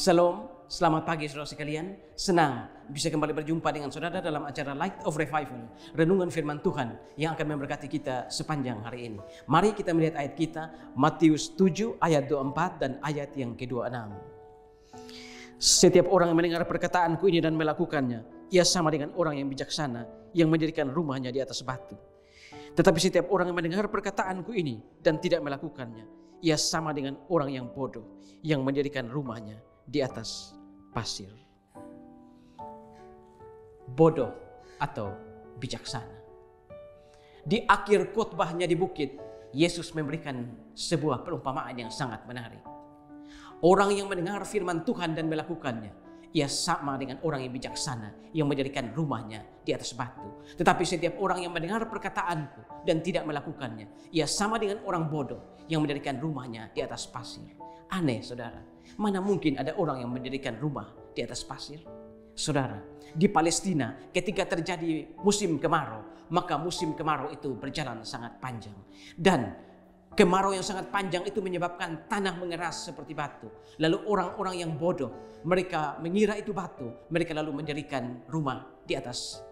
Shalom, selamat pagi saudara sekalian. Senang bisa kembali berjumpa dengan saudara dalam acara Light of Revival, renungan firman Tuhan yang akan memberkati kita sepanjang hari ini. Mari kita melihat ayat kita, Matius 7 ayat 24 dan ayat yang ke-26. Setiap orang yang mendengar perkataanku ini dan melakukannya, ia sama dengan orang yang bijaksana yang mendirikan rumahnya di atas batu. Tetapi setiap orang yang mendengar perkataanku ini dan tidak melakukannya, ia sama dengan orang yang bodoh yang mendirikan rumahnya di atas pasir. Bodoh atau bijaksana. Di akhir khotbahnya di bukit, Yesus memberikan sebuah perumpamaan yang sangat menarik. Orang yang mendengar firman Tuhan dan melakukannya, ia sama dengan orang yang bijaksana yang mendirikan rumahnya di atas batu. Tetapi setiap orang yang mendengar perkataanku dan tidak melakukannya, ia sama dengan orang bodoh yang mendirikan rumahnya di atas pasir. Aneh saudara, mana mungkin ada orang yang mendirikan rumah di atas pasir? Saudara, di Palestina ketika terjadi musim kemarau, maka musim kemarau itu berjalan sangat panjang. Dan kemarau yang sangat panjang itu menyebabkan tanah mengeras seperti batu. Lalu orang-orang yang bodoh, mereka mengira itu batu. Mereka lalu mendirikan rumah di atas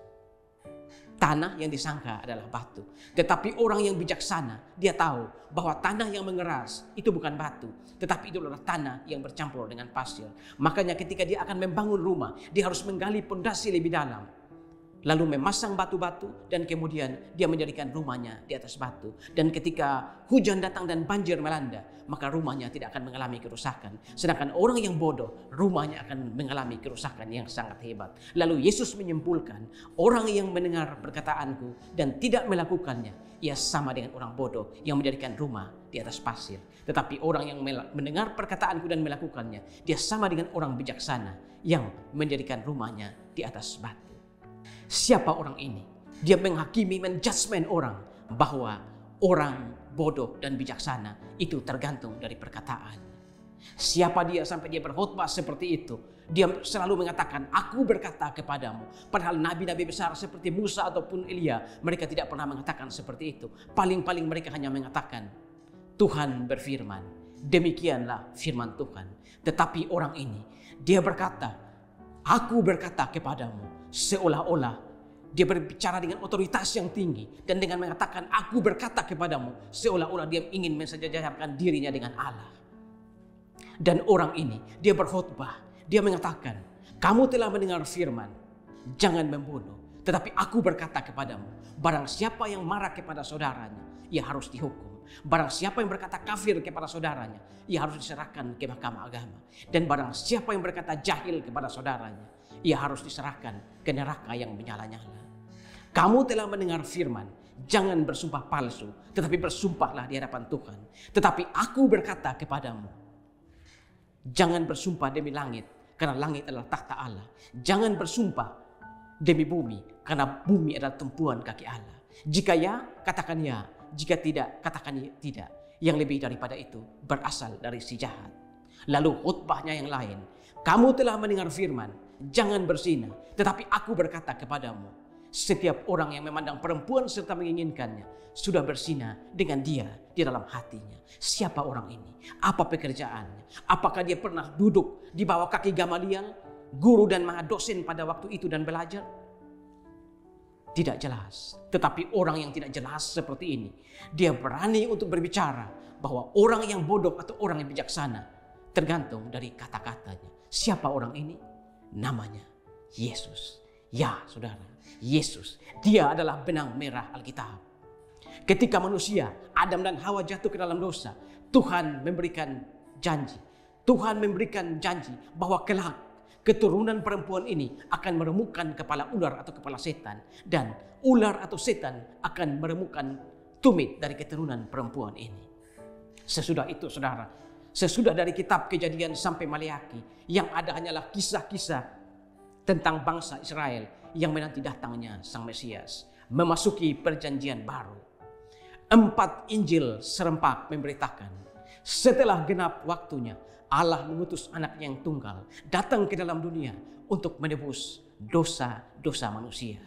tanah yang disangka adalah batu. Tetapi orang yang bijaksana, dia tahu bahwa tanah yang mengeras itu bukan batu, tetapi itu adalah tanah yang bercampur dengan pasir. Makanya ketika dia akan membangun rumah, dia harus menggali pondasi lebih dalam, lalu memasang batu-batu dan kemudian dia menjadikan rumahnya di atas batu. Dan ketika hujan datang dan banjir melanda, maka rumahnya tidak akan mengalami kerusakan. Sedangkan orang yang bodoh, rumahnya akan mengalami kerusakan yang sangat hebat. Lalu Yesus menyimpulkan, orang yang mendengar perkataanku dan tidak melakukannya, ia sama dengan orang bodoh yang menjadikan rumah di atas pasir. Tetapi orang yang mendengar perkataanku dan melakukannya, dia sama dengan orang bijaksana yang menjadikan rumahnya di atas batu. Siapa orang ini? Dia menghakimi, menjudgment orang bahwa orang bodoh dan bijaksana itu tergantung dari perkataan. Siapa dia sampai dia berkhotbah seperti itu? Dia selalu mengatakan, aku berkata kepadamu. Padahal nabi-nabi besar seperti Musa ataupun Elia, mereka tidak pernah mengatakan seperti itu. Paling-paling mereka hanya mengatakan, Tuhan berfirman, demikianlah firman Tuhan. Tetapi orang ini, dia berkata, aku berkata kepadamu, seolah-olah dia berbicara dengan otoritas yang tinggi dan dengan mengatakan aku berkata kepadamu, seolah-olah dia ingin mensejajarkan dirinya dengan Allah. Dan orang ini dia berkhotbah, dia mengatakan, kamu telah mendengar firman, jangan membunuh. Tetapi aku berkata kepadamu, barang siapa yang marah kepada saudaranya, ia harus dihukum. Barang siapa yang berkata kafir kepada saudaranya, ia harus diserahkan ke mahkamah agama. Dan barang siapa yang berkata jahil kepada saudaranya, ia harus diserahkan ke neraka yang menyala-nyala. Kamu telah mendengar firman, jangan bersumpah palsu, tetapi bersumpahlah di hadapan Tuhan. Tetapi aku berkata kepadamu, jangan bersumpah demi langit, karena langit adalah takhta Allah. Jangan bersumpah demi bumi, karena bumi adalah tumpuan kaki Allah. Jika ya, katakan ya. Jika tidak, katakan tidak. Yang lebih daripada itu berasal dari si jahat. Lalu khotbahnya yang lain, kamu telah mendengar firman, jangan berzina. Tetapi aku berkata kepadamu, setiap orang yang memandang perempuan serta menginginkannya sudah berzina dengan dia di dalam hatinya. Siapa orang ini? Apa pekerjaannya? Apakah dia pernah duduk di bawah kaki Gamaliel, guru dan mahadosen pada waktu itu dan belajar? Tidak jelas. Tetapi orang yang tidak jelas seperti ini, dia berani untuk berbicara bahwa orang yang bodoh atau orang yang bijaksana tergantung dari kata-katanya. Siapa orang ini? Namanya Yesus. Ya saudara, Yesus. Dia adalah benang merah Alkitab. Ketika manusia, Adam dan Hawa jatuh ke dalam dosa, Tuhan memberikan janji. Tuhan memberikan janji bahwa kelak keturunan perempuan ini akan meremukkan kepala ular atau kepala setan. Dan ular atau setan akan meremukkan tumit dari keturunan perempuan ini. Sesudah itu saudara, sesudah dari kitab Kejadian sampai Maleaki, yang ada hanyalah kisah-kisah tentang bangsa Israel yang menanti datangnya Sang Mesias, memasuki perjanjian baru. 4 Injil serempak memberitakan, setelah genap waktunya, Allah mengutus anaknya yang tunggal datang ke dalam dunia untuk menebus dosa-dosa manusia.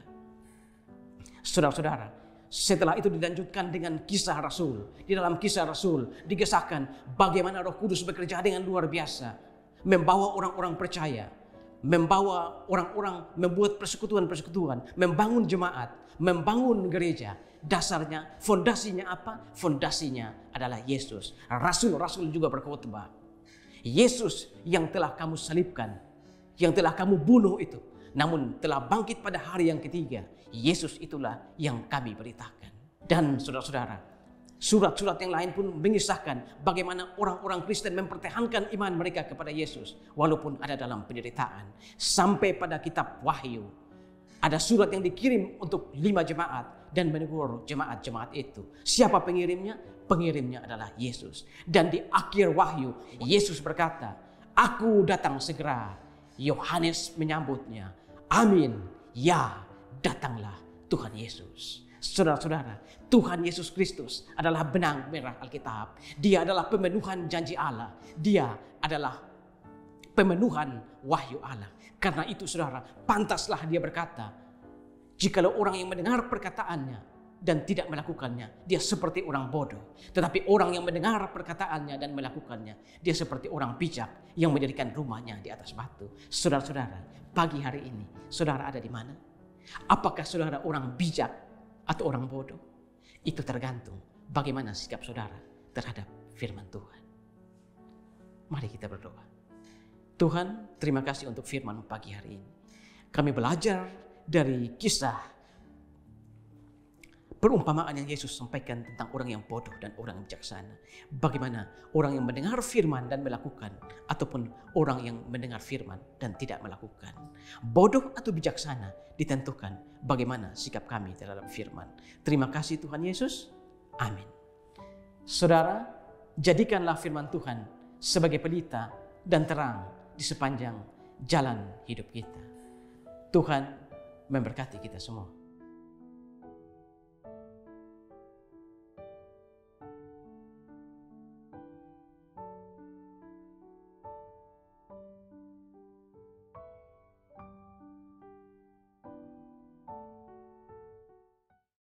Saudara-saudara, setelah itu dilanjutkan dengan kisah Rasul. Di dalam kisah Rasul dikisahkan bagaimana Roh Kudus bekerja dengan luar biasa. membawa orang-orang percaya, membawa orang-orang membuat persekutuan-persekutuan, membangun jemaat, membangun gereja. Dasarnya, fondasinya apa? Fondasinya adalah Yesus. Rasul-rasul juga berkhotbah. Yesus yang telah kamu salibkan, yang telah kamu bunuh itu, namun telah bangkit pada hari yang ketiga. Yesus itulah yang kami beritakan. Dan saudara-saudara, surat-surat yang lain pun mengisahkan bagaimana orang-orang Kristen mempertahankan iman mereka kepada Yesus walaupun ada dalam penderitaan. Sampai pada kitab Wahyu, ada surat yang dikirim untuk 5 jemaat dan menegur jemaat-jemaat itu. Siapa pengirimnya? Pengirimnya adalah Yesus. Dan di akhir Wahyu, Yesus berkata, "Aku datang segera." Yohanes menyambutnya, "Amin, ya, datanglah Tuhan Yesus." Saudara-saudara, Tuhan Yesus Kristus adalah benang merah Alkitab. Dia adalah pemenuhan janji Allah. Dia adalah pemenuhan wahyu Allah. Karena itu saudara, pantaslah dia berkata, jikalau orang yang mendengar perkataannya dan tidak melakukannya, dia seperti orang bodoh. Tetapi orang yang mendengar perkataannya dan melakukannya, dia seperti orang bijak yang menjadikan rumahnya di atas batu. Saudara-saudara, pagi hari ini, saudara ada di mana? Apakah saudara orang bijak atau orang bodoh? Itu tergantung bagaimana sikap saudara terhadap firman Tuhan. Mari kita berdoa. Tuhan, terima kasih untuk firman pagi hari ini. Kami belajar dari kisah perumpamaan yang Yesus sampaikan tentang orang yang bodoh dan orang yang bijaksana. Bagaimana orang yang mendengar firman dan melakukan, ataupun orang yang mendengar firman dan tidak melakukan. Bodoh atau bijaksana ditentukan bagaimana sikap kami terhadap firman. Terima kasih Tuhan Yesus. Amin. Saudara, jadikanlah firman Tuhan sebagai pelita dan terang di sepanjang jalan hidup kita. Tuhan memberkati kita semua.